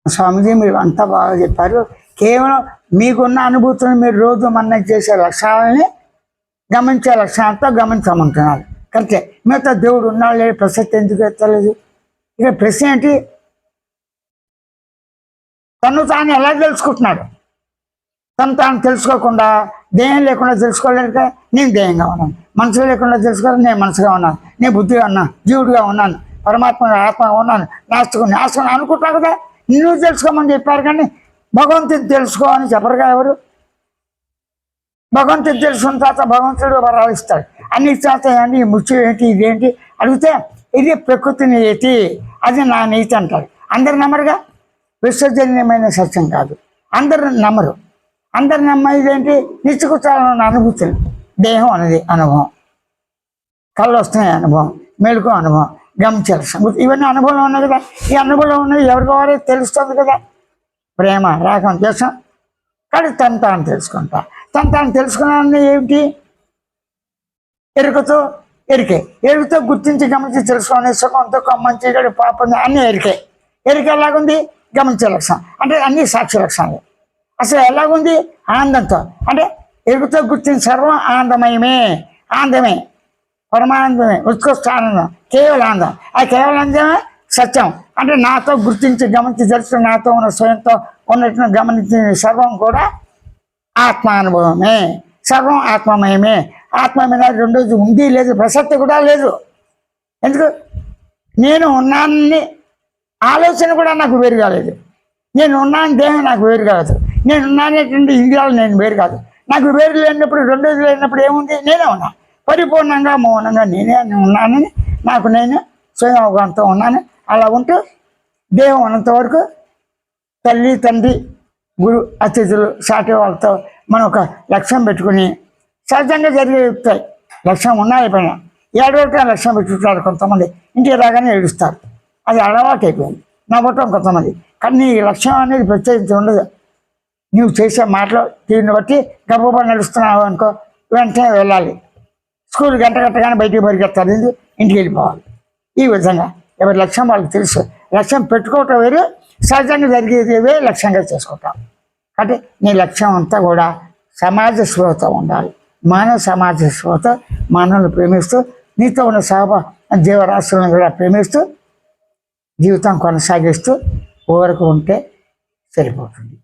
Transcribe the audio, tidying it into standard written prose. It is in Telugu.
స్వామీజీ మీరు అంతా బాగా చెప్పారు. కేవలం మీకున్న అనుభూతులను మీరు రోజు మనం చేసే లక్షణాలని గమనించే లక్షణాలతో గమనించమంటున్నారు. కరెక్టే. మిగతా దేవుడు ఉన్నాడు లేదు ప్రసక్తి ఎందుకు ఎత్తలేదు? ఇక ప్రశ్న ఏంటి? తను తాను ఎలా తెలుసుకుంటున్నాడు? తను తాను తెలుసుకోకుండా దేహం లేకుండా తెలుసుకోలేదు కదా. నేను దేహంగా ఉన్నాను, మనసు లేకుండా తెలుసుకోలేదు, నేను మనసుగా ఉన్నాను, నేను బుద్ధిగా ఉన్నాను, జీవుడిగా ఉన్నాను, పరమాత్మ ఆత్మగా ఉన్నాను, నాస్తికుని నాస్తికుని అనుకుంటున్నావు కదా. నువ్వు తెలుసుకోమని చెప్పారు కానీ భగవంతుని తెలుసుకో అని చెప్పరుగా ఎవరు. భగవంతుని తెలుసుకున్న తర్వాత భగవంతుడు వరాలు ఇస్తాడు. అన్ని చేత అన్ని ముచ్చు ఏంటి ఇదేంటి అడిగితే ఇది ప్రకృతి నీతి, అది నా నీతి అంటారు. అందరు నమ్మరుగా. విశ్వజనీయమైన సత్యం కాదు, అందరు నమ్మరు. అందరు నమ్మేది ఏంటి? నిత్యకృతాలను అనుభూతులు. దేహం అనేది అనుభవం, కళ్ళు వస్తున్నాయి అనుభవం, మెలకు అనుభవం, గమనించాలి ఇవన్నీ అనుభవం ఉన్నాయి కదా. ఈ అనుభవం ఉన్నది ఎవరికి వారే తెలుస్తుంది కదా. ప్రేమ రాగం చేసాం కానీ తను తాను తెలుసుకుంటా. తను తాను తెలుసుకున్నాను ఏమిటి? ఎరుకతో ఎరుకతో గుర్తించి గమనించి తెలుసుకోవాలి. సుఖం దుఃఖం మంచి చెడు పాపం అన్నీ ఎరుక ఎలాగుంది? గమనించే లక్షణం అంటే అన్ని సాక్షి లక్షణాలు. అసలు ఎలాగుంది? ఆనందంతో అంటే ఎరుకతో గుర్తించి సర్వం ఆనందమయమే, ఆనందమే, పరమానందమే, ఉత్కృష్ట ఆనందం, కేవల ఆనందం. ఆ కేవల ఆనందమే సత్యం. అంటే నాతో గుర్తించి గమనించి తెలుసుకుని నాతో ఉన్న స్వయంతో ఉన్నట్టును గమనించిన సర్వం కూడా ఆత్మానుభవమే, సర్వం ఆత్మమయమే. ఆత్మమైన రెండోది ఉంది లేదు, ప్రసక్తి కూడా లేదు. ఎందుకు? నేను ఉన్నానని ఆలోచన కూడా నాకు వేరు కాలేదు. నేను ఉన్నాను దేహం నాకు వేరు కాదు. నేను ఉన్నానేటువంటి ఇంద్రియాలు నేను వేరు కాదు. నాకు వేరు లేనప్పుడు రెండోది లేనప్పుడు ఏముంది? నేనే ఉన్నా పరిపూర్ణంగా మౌనంగా నేనే ఉన్నానని నాకు నేను స్వయం అవగాహనతో ఉన్నాను. అలా ఉంటూ దేహం ఉన్నంతవరకు తల్లి తండ్రి గురు అతిథులు సాటి వాళ్ళతో మనం ఒక లక్ష్యం పెట్టుకుని సహజంగా జరిగేస్తాయి. లక్ష్యం ఉన్నాయి పైన ఏడవటం లక్ష్యం పెట్టుకుంటారు కొంతమంది. ఇంటికి రాగానే ఏడుస్తారు, అది అలవాటు అయిపోయింది. నవ్వటం కొంతమంది. కానీ ఈ లక్ష్యం అనేది ప్రత్యేకించి ఉండదు. నువ్వు చేసే మాటలు దీన్ని బట్టి గర్భపడి నడుస్తున్నావు అనుకో, వెంటనే వెళ్ళాలి. స్కూల్ గంట గంటగానే బయటికి పరిగెత్తాలి, ఇంటికి వెళ్ళిపోవాలి. ఈ విధంగా ఎవరి లక్ష్యం వాళ్ళకి తెలుసు. లక్ష్యం పెట్టుకోవటం వేరు, సహజంగా జరిగేదే లక్ష్యంగా చేసుకుంటాం. కాబట్టి నీ లక్ష్యం అంతా కూడా సమాజ స్పృహతో ఉండాలి. మానవ సమాజ స్పృహతో మానవులను ప్రేమిస్తూ నీతో ఉన్న జీవరాశులను కూడా ప్రేమిస్తూ జీవితం కొనసాగిస్తూ ఓరకు ఉంటే సరిపోతుంది.